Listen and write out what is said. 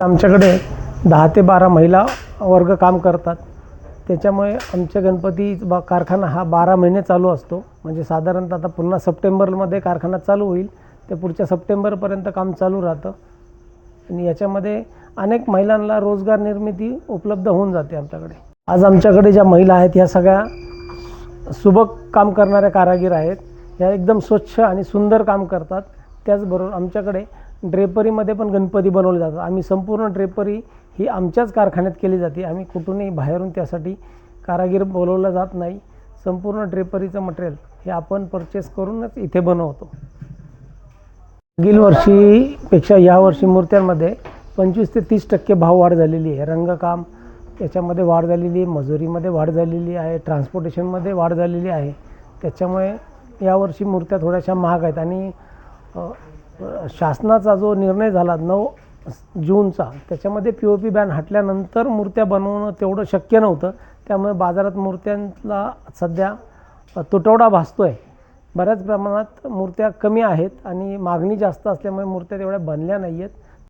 आमच्याकडे 10 ते 12 महिला वर्ग काम करतात. त्याच्यामुळे आमच्या गणपती कारखाना हा 12 महिने चालू असतो. म्हणजे साधारणतः आता पुन्हा सप्टेंबरमध्ये कारखाना चालू होईल, ते पुढच्या सप्टेंबरपर्यंत काम चालू राहतं. आणि याच्यामध्ये अनेक महिलांना रोजगार निर्मिती उपलब्ध होऊन जाते आमच्याकडे. आज आमच्याकडे ज्या महिला आहेत ह्या सगळ्या सुबक काम करणाऱ्या कारागीर आहेत. ह्या एकदम स्वच्छ आणि सुंदर काम करतात. त्याचबरोबर आमच्याकडे ड्रेपरीमध्ये पण गणपती बनवले जातात. आम्ही संपूर्ण ड्रेपरी ही आमच्याच कारखान्यात केली जाते. आम्ही कुठूनही बाहेरून त्यासाठी कारागीर बोलवला जात नाही. संपूर्ण ड्रेपरीचं मटेरियल हे आपण परचेस करूनच इथे बनवतो. मागील वर्षीपेक्षा यावर्षी मूर्त्यांमध्ये 25 ते 30% भाववाढ झालेली आहे. रंगकाम याच्यामध्ये वाढ झालेली आहे, मजुरीमध्ये वाढ झालेली आहे, ट्रान्सपोर्टेशनमध्ये वाढ झालेली आहे. त्याच्यामुळे यावर्षी मूर्त्या थोड्याशा महाग आहेत. आणि शासनाचा जो निर्णय झाला 9 जूनचा, त्याच्यामध्ये POP बॅन हटल्यानंतर मूर्त्या बनवणं तेवढं शक्य नव्हतं. त्यामुळे बाजारात मूर्त्यांना सध्या तुटवडा भासतो आहे. बऱ्याच प्रमाणात मूर्त्या कमी आहेत आणि मागणी जास्त असल्यामुळे मूर्त्या तेवढ्या बनल्या नाही आहेत.